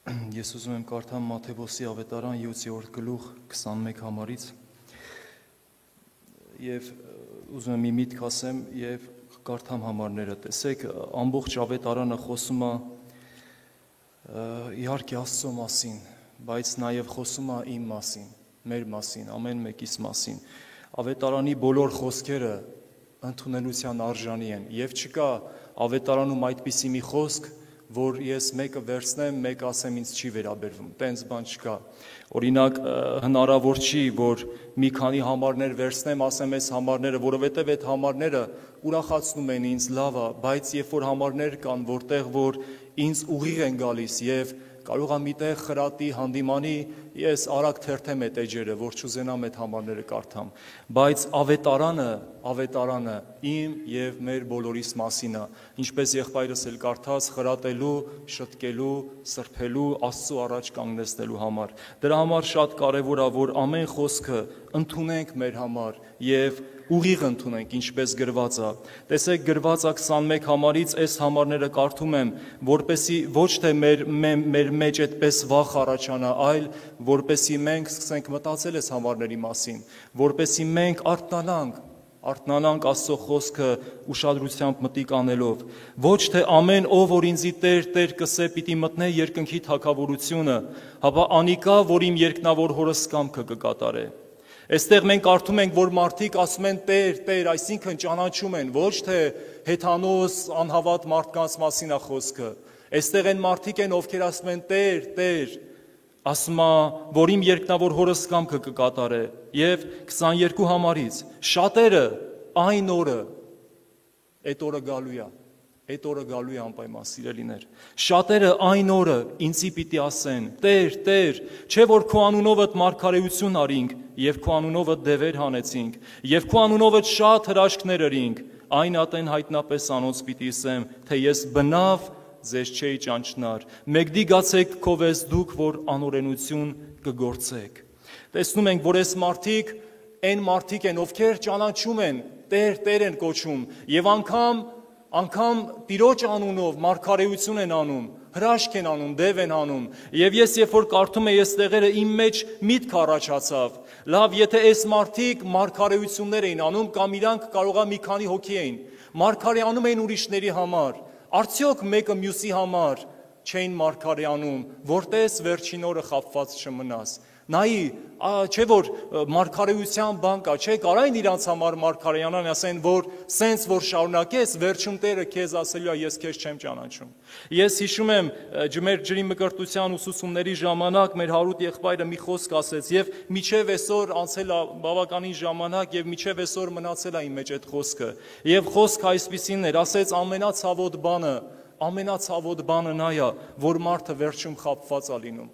Ես ուզում եմ կարդամ Մատթեոսի ավետարան 7-րդ գլուխ 21 համարից եւ ուզում եմ մի միտք ասեմ եւ կարդամ համարները։ Տեսեք, ամբողջ ավետարանը խոսում է իհարկե Աստծո մասին, բայց նաեւ խոսում է իմ մասին, մեր մասին, ամեն մեկիս մասին։ Ավետարանի բոլոր խոսքերը ընդունելության արժանի են եւ չկա ավետարանում այդպիսի մի խոսք, որ ես մեկը վերցնեմ, մեկ ասեմ ինձ չի վերաբերվում, տենց բան չկա։ Օրինակ, հնարավոր չի, որ մի քանի համարներ վերցնեմ, ասեմ այս համարները, որովհետև այդ համարները ուրախացնում են ինձ, լավ է, բայց երբ որ համարներ կան, որտեղ որ ինձ ուղիղ են գալիս եւ կարող է միտեղ խրատի, հանդիմանի, ես արագ թերթեմ այդ էջերը, որ չուզենամ այդ համարները կարդամ, բայց ավետարանը իմ եւ մեր բոլորիս մասին է, ինչպես եղբայրս էլ կարդաց, խրատելու, շտկելու, սրբելու, Աստծո առաջ կանգնեցնելու համար։ Դրա համար շատ կարևոր է, որ ամեն խոսքը ընդունենք մեր համար եւ ուղիղ ընդունենք, ինչպես գրված է։ Տեսեք, գրված է 21 համարից այս համարները կարդում եմ, որպեսի ոչ թե մեր մեջ այդպես վախ առաջանա, այլ որպեսի մենք սկսենք մտածել այս համարների մասին, որպեսի մենք արթնանանք Աստծո խոսքը ուշադրությամբ մտիկ անելով։ Ոչ թե ամեն ով որ ինձի Տեր կսե պիտի մտնե երկնքի թագավորությունը, հապա անիկա, որ իմ երկնավոր հորս կամքը կկատարե։ Այստեղ մենք կարդում ենք, որ մարդիկ ասում են Տեր, այսինքն ճանաչում են, ոչ թե հեթանոս անհավատ մարդկանց մասին է խոսքը։ Այստեղ են մարդիկ են, ովքեր ասում են Տեր, ասում է, որ իմ երկնավոր հորս կամքը կկատարե։ Եվ 22 համարից շատերը այն օրը, այդ օրը գալու է անպայման սիրելիներ։ Շատերը այն օրը ինձի պիտի ասեն. Տեր, չէ որ քո անունովդ մարգարեություն արինք, եւ քո անունովդ դևեր հանեցինք, եւ քո անունովդ շատ հրաշքներ արինք, այն ատեն հայտնապես անոնց պիտի ասեմ, թե ես բնավ ձեզ չէի ճանչնար։ Մեկդի գացեք քովես դուք, որ անօրենություն կգործեք։ Տեսնում ենք, որ այս մարդիկ այն մարդիկ են, ովքեր ճանաչում են, Տեր են կոչում, եւ անգամ Տիրոջ անունով մարգարեություն են անում, հրաշք են անում, դև են անում։ Եվ ես երբ որ կարդում եմ այս տեղերը, իմ մեջ միտք առաջացավ։ Լավ, եթե այս մարդիկ մարգարեություններ էին անում, կամ իրանք կարող է մի քանի հոգի էին, մարգարե անում էին ուրիշների համար, արդյոք մեկը մյուսի համար չէին մարգարե անում, որտես վերջին օրը խաբված չմնաս։ Նայի, չէ որ մարգարեության բան կա, չէ կարային իրանց համար մարգարեյանան ասեն, որ սենց որ շարունակես, վերջում Տերը քեզ ասելու է, ես քեզ չեմ ճանաչում։ Ես հիշում եմ մեր ջրի մկրտության ուսուցումների ժամանակ մեր Հարութ եղբայրը մի խոսք ասեց եւ միջև այսօր անցել է բավականին ժամանակ եւ միջև այսօր մնացել է իմ մեջ այդ խոսքը։ Եվ խոսքը այսպիսին էր, ասեց ամենացավոտ բանը նա է, որ մարդը վերջում խաբված է լինում։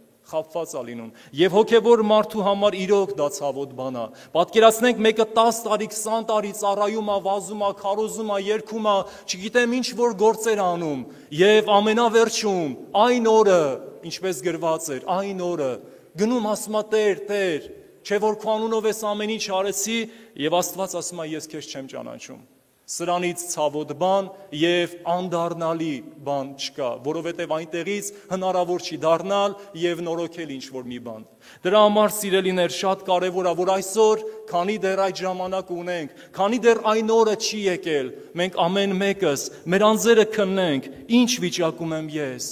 Եվ հոգևոր մարդու համար իրոք դա ցավոտ բան է։ Պատկերացնենք մեկը 10 տարի, 20 տարի ծառայում է, վազում է, քարոզում է, երգում է, չգիտեմ ինչ որ գործեր անում, եւ ամենավերջում այն օրը, ինչպես գրված էր, այն օրը գնում ասում է Տեր, չէ որ քո անունով ես ամեն ինչ արեցի, եւ Աստված ասում է ես քեզ չեմ ճանաչում։ Սրանից ցավոտ բան եւ անդառնալի բան չկա, որովհետեւ այնտեղից հնարավոր չի դառնալ եւ նորոգել ինչ որ մի բան։ Դրա համար սիրելիներ շատ կարեւոր է, որ այսօր, քանի դեռ այդ ժամանակ ունենք, քանի դեռ այն օրը չի եկել, մենք ամեն մեկս մեր անձերը քննենք, ինչ վիճակում եմ ես։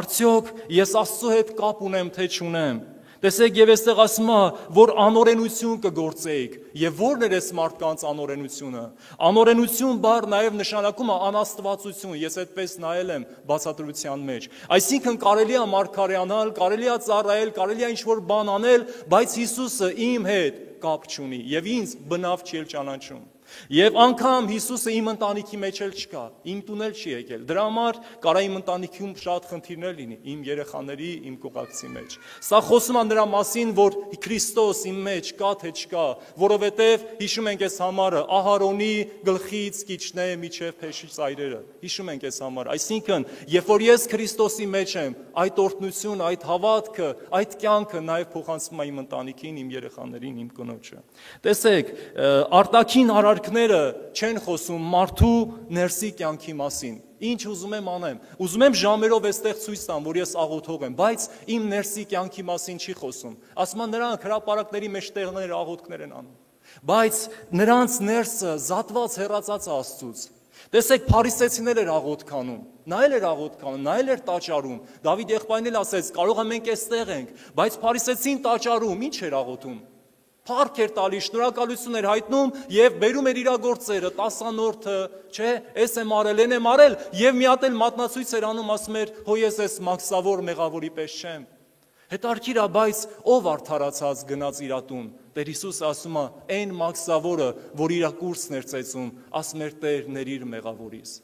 Արդյոք ես Աստծո հետ կապ ունեմ, թե չունեմ։ Տեսեք, եւ այստեղ ասում է, որ անօրենություն կգործեիք, եւ ո՞րն էր այս մարդկանց անօրենությունը։ Անօրենություն բառ նաեւ նշանակում է անաստվածություն, ես այդպես նայել եմ բացատրության մեջ։ Այսինքն կարելի է մարգարեանալ, կարելի է ծառայել, կարելի է ինչ-որ բան անել, բայց Հիսուսը իմ հետ կապ չունի եւ ինձ բնավ չի ճանաչում։ Եվ անգամ Հիսուսը իմ ընտանիքի մեջ էլ չկա, իմ տուն էլ չի եկել։ Դրա համար կարա իմ ընտանիքում շատ խնդիրներ լինի, իմ երեխաների, իմ կողակցի մեջ։ Սա խոսում է նրա մասին, որ Քրիստոս իմ մեջ կա թե չկա, որովհետև հիշում ենք այս համարը, Ահարոնի գլխից կիջնե միջև փեշի ծայրերը։ Հիշում ենք այս համարը։ Այսինքն, երբ որ ես Քրիստոսի մեջ եմ, այդ օրհնությունը, այդ հավատքը, այդ կյանքը նաև փոխանցվում է իմ ընտանիքին, իմ երեխաներին, իմ կնոջը։ Տեսեք, արտաքին արարքները չեն խոսում մարդու ներսի կյանքի մասին։ Ինչ ուզում եմ անեմ։ Ուզում եմ ժամերով այստեղ ցույց տամ, որ ես աղոթող եմ, բայց իմ ներսի կյանքի մասին չի խոսում։ Ասում են նրանք հրապարակների մեջ տեղներ աղոթքներ են անում։ Բայց նրանց ներսը զատված հեռացած է Աստծուց։ Տեսեք, փարիսեցիներ էր աղոթք անում, նա էր աղոթք անում, նա էր տաճարում։ Դավիթ եղբայրն էլ ասեց, կարող է մենք այստեղ ենք, բայց փարիսեցին տաճարում, ինչ էր աղոթում։ Փառք էր տալիս, շնորհակալություն էր հայտնում եւ բերում էր իր գործերը, 10-անորդը, չէ, էս եմ արել, են եմ արել եւ մի հատ էլ մատնացույց էր անում, ասում էր, հո ես էս մաքսավոր մեղավորի պես չեմ։ Հետարքիր է, բայց ով արդարացած գնաց իր տուն։ Տեր Հիսուսը ասում է, այն մաքսավորը, որ իր կուրսն էր ծեծում, ասում էր Տեր ներիր մեղավորիս։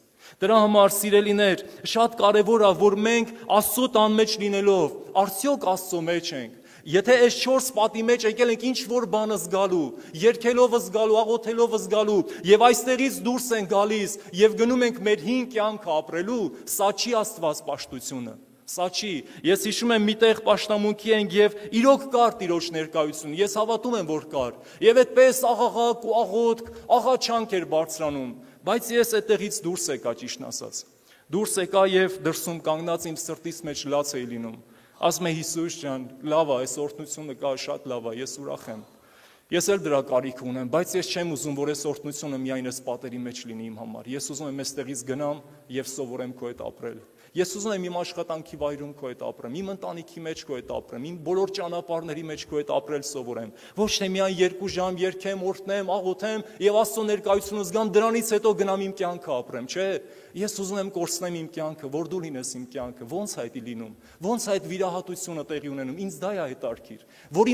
Դրա համար սիրելիներ, շատ կարևոր է, որ մենք Աստծո տան մեջ լինելով, արդյոք Աստծո մեջ ենք։ Եթե այս 4 պատի մեջ եկել ենք ինչ որ բանը զգալու, երգելով զգալու, աղոթելով զգալու, եւ այստեղից դուրս են գալիս եւ գնում ենք մեր հին կյանքը ապրելու, սա չի Աստված պաշտությունը։ Սա չի։ Ես հիշում եմ միտեղ պաշտամունքի ենք եւ իրոք կար Տիրոջ ներկայություն։ Ես հավատում եմ, որ կար։ Եվ այդպես աղաղակ ու աղոթք, աղաչանք էր բարձրանում, բայց ես այդտեղից դուրս եկա, ճիշտն ասած։ Դուրս եկա եւ դրսում կանգնած իմ սրտից մեջ լաց էի լինում։ Ասում եմ Հիսուս ջան, լավ է, այս օրհնությունը կա, շատ լավ է, ես ուրախ եմ։ Ես էլ դրա կարիք ունեմ, բայց ես չեմ ուզում, որ այս օրհնությունը միայն այս պատերի մեջ լինի իմ համար։ Ես ուզում եմ այստեղից գնամ եւ սովորեմ քո հետ ապրել։ Ես ուզում եմ իմ աշխատանքի վայրում քո հետ ապրեմ, իմ ընտանիքի մեջ քո հետ ապրեմ, իմ բոլոր ճանապարհների մեջ քո հետ ապրել սովորեմ։ Ոչ թե միայն 2 ժամ երգեմ, օրհնեմ, աղոթեմ եւ Աստծո ներկայությունը զգամ, դրանից հետո գնամ իմ կյանքը ապրեմ, չէ։ Ես ուզում եմ կորցնեմ իմ կյանքը, որ դու լինես իմ կյանքը։ Ոնց է դա լինում։ Ոնց է այդ վիրահատությունը տեղի ունենում։ Ինձ դա է հետարքիր, որ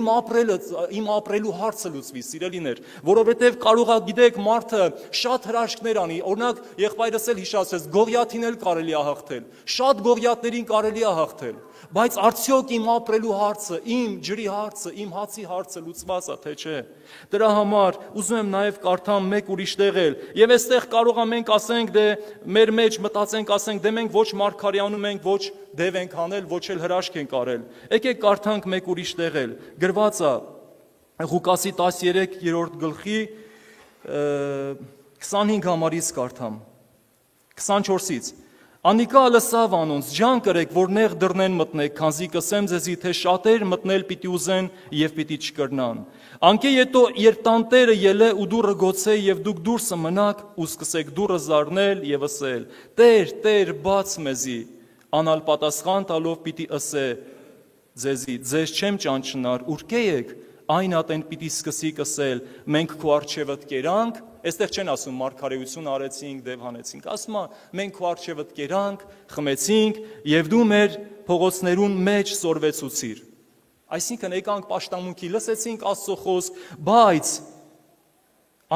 իմ ապրելու հարցը լուծվի, սիրելիներ, որովհետեւ կարող է, գիտեք, մարդը շատ հրաշքներ անի։ Օրինակ, եղբայրս էլ հիշացրեց, Գողիաթին էլ կարելի է հաղթել։ Շատ Գողիաթներին կարելի է հաղթել, բայց արդյոք իմ ապրելու հարցը, իմ ջրի հարցը, իմ հացի հարցը լուծված է, թե չէ։ Դրա համար ուզում եմ նաև կարդամ մեկ ուրիշ տեղ էլ, եւ այստեղ կարող ենք ասենք, դե մեր մեջ մտածենք, ասենք, դե մենք ոչ մարգարեանում ենք, ոչ դև ենք անել, ոչ էլ հրաշք ենք արել։ Եկեք կարդանք մեկ ուրիշ տեղ էլ, գրված է Ղուկասի 13-րդ գլխի 25 համարից կարդամ, 24-ից։ Անիկա լսավ անոնց, ջան կրեք, որ նեղ դռնեն մտնեք, քանզի կսեմ ձեզի, թե շատեր մտնել պիտի ուզեն եւ պիտի չկրնան։ Անկե յետո երբ տանտերը ելե ու դուռը գոցե եւ դուք դուրսը մնաք ու սկսեք դուռը զարնել եւ ասել. Տեր, Տեր, բաց մեզի, անալ պատասխան տալով պիտի ասե ձեզի, ձեզ չեմ ճանչնար, ուրկե եք, այն ատեն պիտի սկսիկ ասել, մենք քո առջևդ կերանք, այստեղ չեն ասում մարգարեություն արեցինք, դև հանեցինք, ասում է մենք քո առջևդ կերանք, խմեցինք եւ դու մեր փողոցներուն մեջ սորվեցուցիր։ Այսինքն եկանք պաշտամունքի, լսեցինք Աստծո խոսք, բայց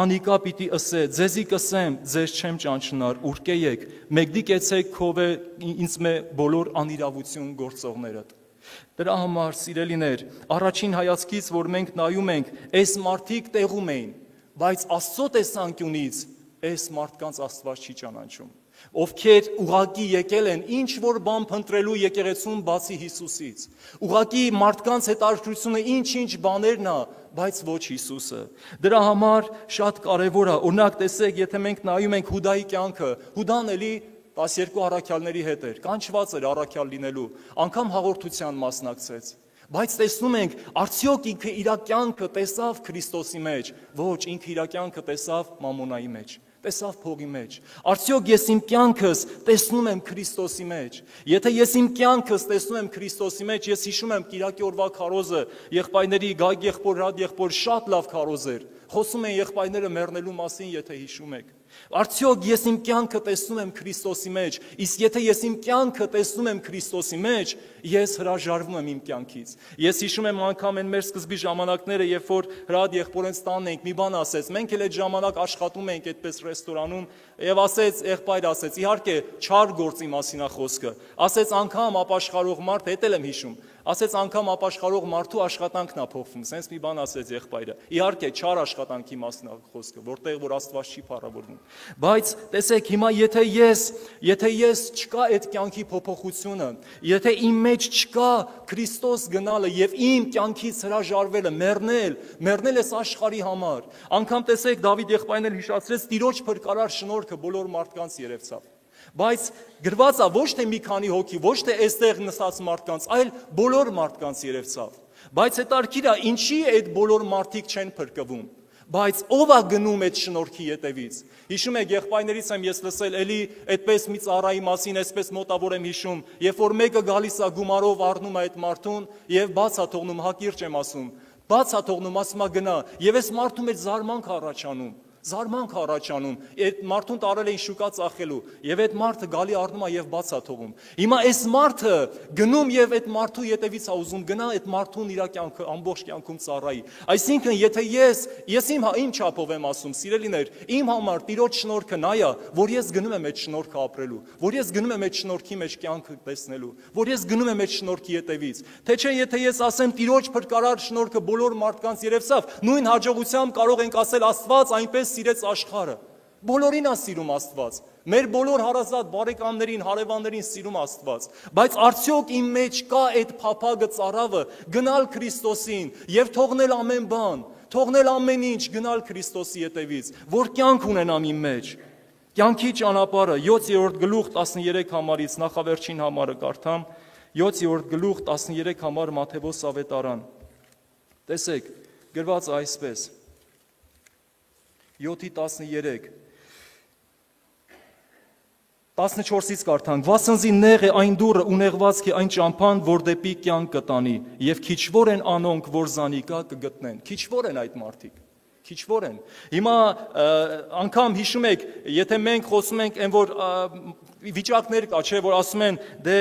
անիկա պիտի ասե, ձեզի կսեմ, ձեզ չեմ ճանչնար, ուրկե եք, մեկդի կեցեք քովե ինձ մե բոլոր անիրավություն գործողներդ։ Դրա համար, սիրելիներ, առաջին հայացքից, որ մենք նայում ենք, այս մարդիկ տեղում էին, բայց Աստծո տեսանկյունից այս մարդկանց Աստված չի ճանաչում, ովքեր ուղղակի եկել են ինչ որ բան փնտրելու եկեղեցուն բացի Հիսուսից, ուղղակի մարդկանց հետաքրքրությունը ինչ բաներն է, բայց ոչ Հիսուսը։ Դրա համար շատ կարևոր է, օրինակ տեսեք, եթե մենք նայում ենք Հուդայի կյանքը, Հուդան էլի 12 առաքյալների հետ էր, կանչված էր առաքյալ լինելու, անգամ հաղորդության մասնակցեց, բայց տեսնում ենք, արդյոք ինքը իր կյանքը տեսավ Քրիստոսի մեջ, ոչ, ինքը իր կյանքը տեսավ մամոնայի մեջ, տեսավ փողի մեջ, արդյոք ես իմ կյանքս տեսնում եմ Քրիստոսի մեջ, եթե ես իմ կյանքս տեսնում եմ Քրիստոսի մեջ, ես հիշում եմ Կիրակի օրվա քարոզը, եղբայրների Գագ եղբոր, Ռադ եղբոր շատ լավ քարոզ էր, խոսում են եղբայրները մեռնելու մասին, եթե հիշում եք։ Արդյոք ես իմ կյանքը տեսնում եմ Քրիստոսի մեջ, իսկ եթե ես իմ կյանքը տեսնում եմ Քրիստոսի մեջ, ես հրաժարվում եմ իմ կյանքից։ Ես հիշում եմ անգամ այն մեր սկզբի ժամանակները, երբ որ Հրադ եղբորենց տանն ենք, մի բան ասեց, մենք էլ այդ ժամանակ աշխատում ենք այդպես ռեստորանում, եւ ասեց, եղբայր ասեց, իհարկե չար գործի մասին է խոսքը, ասեց անգամ ապաշխարող մարդ, հետ էլ եմ հիշում, ասեց անգամ ապաշխարող մարդու աշխատանքն է փոխվում, sense մի բան ասեց եղբայրը։ Իհարկե չար աշխատանքի մասն է խոսքը, որտեղ որ Աստված չի փառավորվում։ Բայց տեսեք, հիմա եթե ես չկա այդ կյանքի փոփոխությունը, եթե իմ մեջ չկա Քրիստոս գնալը եւ իմ կյանքից հրաժարվելը, մեռնել ես աշխարհի համար։ Անգամ տեսեք, Դավիթ եղբայրն էլ հիշացրեց, Տիրոջ փրկարար շնորհքը բոլոր մարդկանց երևցավ։ Բայց գրված է ոչ թե մի քանի հոգի, ոչ թե այստեղ նստած մարդկանց, այլ բոլոր մարդկանց երևցավ։ Բայց հետարքիր է, ինչի այդ բոլոր մարդիկ չեն փրկվում։ Բայց ով է գնում այդ շնորհքի ետևից։ Հիշում եք, եղբայրներից եմ ես լսել, էլի այդպես մի ծառայի մասին, այսպես մոտավոր եմ հիշում, երբ որ մեկը գալիս է գումարով առնում է այդ մարդուն եւ բաց է թողնում, հակիրճ եմ ասում, բաց է թողնում, ասում է գնա, եւ այս մարդու մեջ զարմանք առաջանում, այդ մարդուն տարել էին շուկա ծախելու, եւ այդ մարդը գալի առնում է եւ բաց է թողում։ Հիմա այս մարդը գնում եւ այդ մարդու ետևից է ուզում գնա այդ մարդուն իր կյանքը ամբողջ կյանքում ծառայի։ Այսինքն, եթե ես իմ չափով եմ ասում, սիրելիներ, իմ համար Տիրոջ շնորհքը նա է, որ ես գնում եմ այդ շնորհքը ապրելու, որ ես գնում եմ այդ շնորհքի մեջ կյանքը տեսնելու, որ ես գնում եմ այդ շնորհքի ետևից։ Թե չէ, եթե ես ասեմ Տիրոջ փրկարար շնորհքը բոլոր մարդկանց երևցավ, նույն հաջողությամբ կարող ենք ասել Աստված այնպես սիրեց աշխարհը։ Բոլորին է սիրում Աստված։ Մեր բոլոր հարազատ բարեկամներին, հարևաններին սիրում Աստված։ Բայց արդյոք իմ մեջ կա այդ փափագը ծառավը գնալ Քրիստոսին եւ թողնել ամեն բան, թողնել ամեն ինչ, գնալ Քրիստոսի ետևից, որ կյանք ունենամ իմ մեջ։ Կյանքի ճանապարհը 7-րդ գլուխ 13 համարից նախավերջին համարը կարդամ, 7-րդ գլուխ 13 համար Մատթեոս ավետարան։ Տեսեք, գրված է այսպես 7:13 14-ից կարդանք. Վասնզի նեղ է այն դուռը ու նեղվածք է այն ճամփան, որ դեպի կյանք կտանի, եւ քիչվոր են անոնք, որ զանիկա կգտնեն։ Քիչվոր են այդ մարդիկ։ Քիչվոր են։ Հիմա անգամ հիշում եք, եթե մենք խոսում ենք այն որ վիճակներ կա, չէ, որ ասում են, դե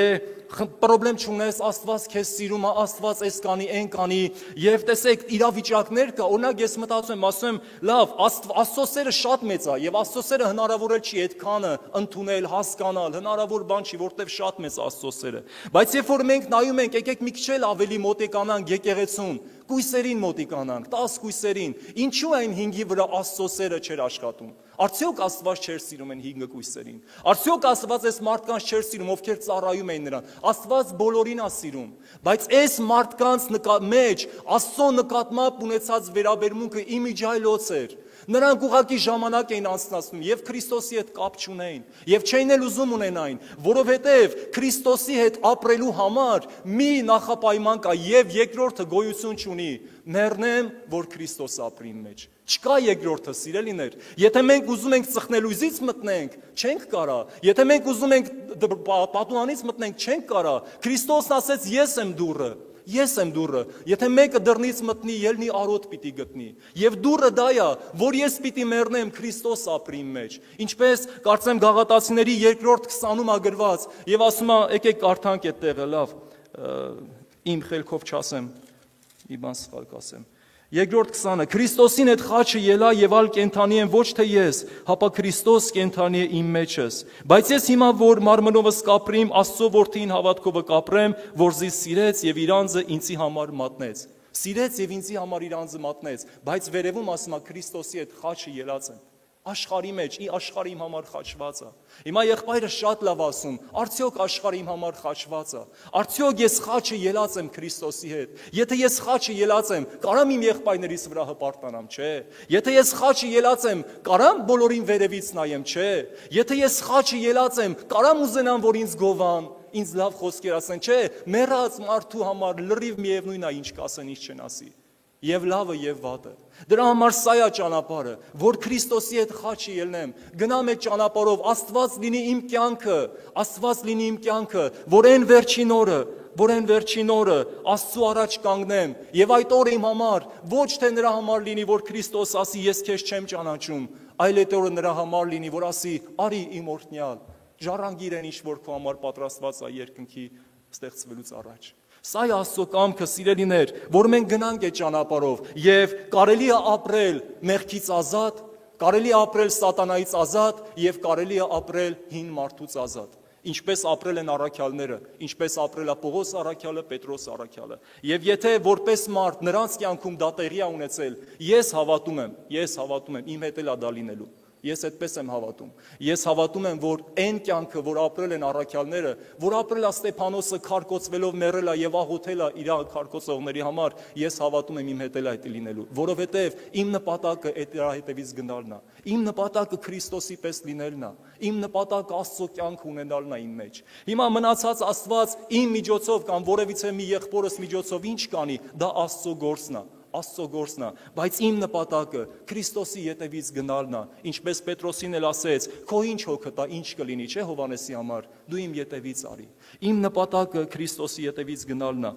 պրոբլեմ չունես, Աստված քեզ սիրում է, Աստված էս կանի, այն կանի, եւ տեսեք, իրավիճակներ կա, օրինակ ես մտածում եմ, ասում եմ, լավ, Աստծո սերը շատ մեծ է, եւ Աստծո սերը հնարավոր է չի այդքանը ընդունել, հասկանալ, հնարավոր բան չի, որտեվ շատ մեծ է Աստծո սերը։ Բայց երբ որ մենք նայում ենք, եկեք մի քիչ էլ ավելի մոտիկանանք եկեղեցուն, կույսերին մոտիկանանք, 10 կույսերին, ինչու այն 5-ի վրա Աստծո սերը չէր աշխատում։ Արդյոք Աստված չէր սիրում այն 5 կույսերին։ Արդյոք Աստված այս մարդկանց չէր սիրում, ովքեր ծառայում էին նրան։ Աստված բոլորին է սիրում, բայց այս մարդկանց մեջ Աստծո նկատմամբ ունեցած վերաբերմունքը իմիջայլոց էր։ Նրանք ուղղակի ժամանակ էին անցկացնում եւ Քրիստոսի հետ կապ չունեին եւ չէին էլ ուզում ունենային, որովհետեւ Քրիստոսի հետ ապրելու համար մի նախապայման կա եւ երկրորդը գոյություն չունի։ Մեռնեմ, որ Քրիստոս ապրի իմ մեջ։ Չկա երկրորդը, սիրելիներ։ Եթե մենք ուզում ենք ծխնելույզից մտնենք, չենք կարա։ Եթե մենք ուզում ենք պատուհանից մտնենք, չենք կարա։ Քրիստոսն ասեց. Ես եմ դուռը։ Ես եմ դուռը։ Եթե մեկը դռնից մտնի, ելնի արոտ պիտի գտնի։ Եվ դուռը դա է, որ ես պիտի մեռնեմ, Քրիստոս ապրի իմ մեջ։ Ինչպես կարծեմ Գաղատացիների 2-րդ 20-ում գրված, եւ ասում է, եկեք կարդանք այդ տեղը, լավ, իմ խելքով չասեմ, մի բան սխալ կասեմ։ 2-րդ 20-ը Քրիստոսին այդ խաչը ելա եւ ալ կենթանի եմ ոչ թե ես, հապա Քրիստոս կենթանի է իմ մեջս։ Բայց ես հիմա որ մարմնովս կապրիմ, Աստծո որդին հավատքովը կապրեմ, որ զի սիրեց եւ իր անձը ինձի համար մատնեց։ Սիրեց եւ ինձի համար իր անձը մատնեց, բայց վերևում ասում է Քրիստոսի այդ խաչը ելած եմ։ Աշխարհի մեջ, աշխարհը իմ համար խաչված է։ Հիմա եղբայրը շատ լավ ասում, արդյոք աշխարհը իմ համար խաչված է։ Արդյոք ես խաչը ելած եմ Քրիստոսի հետ։ Եթե ես խաչը ելած եմ, կարամ իմ եղբայրներից վրա հպարտանամ, չէ։ Եթե ես խաչը ելած եմ, կարամ բոլորին վերևից նայեմ, չէ։ Եթե ես խաչը ելած եմ, կարամ ուզենամ, որ ինձ գովան, ինձ լավ խոսքեր ասեն, չէ։ Մեռած մարդու համար լրիվ միևնույն է, ինչ կասեն, ինչ չեն ասի։ Եվ լավը եւ վատը։ Դրա համար սա է ճանապարհը, որ Քրիստոսի հետ խաչը ելնեմ, գնամ այդ ճանապարհով, Աստված լինի իմ կյանքը, Աստված լինի իմ կյանքը, որ այն վերջին օրը Աստծո առաջ կանգնեմ, եւ այդ օրը իմ համար ոչ թե նրա համար լինի, որ Քրիստոս ասի ես քեզ չեմ ճանաչում, այլ այդ օրը նրա համար լինի, որ ասի արի իմ օրհնյալ, ժառանգիր այն ինչ որ քո համար պատրաստված է երկնքի ստեղծվելուց առաջ։ Սա է Աստծո կամքը, սիրելիներ, որ մենք գնանք այդ ճանապարհով եւ կարելի է ապրել մեղքից ազատ, կարելի է ապրել սատանայից ազատ եւ կարելի է ապրել հին մարդուց ազատ։ Ինչպես ապրել են առաքյալները, ինչպես ապրել է Պողոս առաքյալը, Պետրոս առաքյալը։ Եվ եթե որպես մարդ նրանց կյանքում դա տեղի է ունեցել, ես հավատում եմ, իմ հետ էլ է դա լինելու։ Ես այդպես եմ հավատում։ Ես հավատում եմ, որ այն կյանքը, որ ապրել են առաքյալները, որ ապրել է Ստեփանոսը քարկոծվելով մեռել է եւ աղոթել է իր քարկոծողների համար, ես հավատում եմ իմ հետ էլ այդ լինելու, որովհետեւ իմ նպատակը այդ իր հետևից գնալն է։ Իմ նպատակը Քրիստոսի պես լինելն է։ Իմ նպատակը Աստծո կյանք ունենալն է իմ մեջ։ Հիմա մնացած Աստված իմ միջոցով կամ որևիցե մի եղբորս միջոցով ինչ կանի, դա Աստծո գործն է։ Աստծո գործն է, բայց իմ նպատակը Քրիստոսի ետևից գնալն է, ինչպես Պետրոսին էլ ասեց, քո ինչ հոգը տա, ինչ կլինի, չէ Հովանեսի համար, դու իմ ետևից արի։ Իմ նպատակը Քրիստոսի ետևից գնալն է։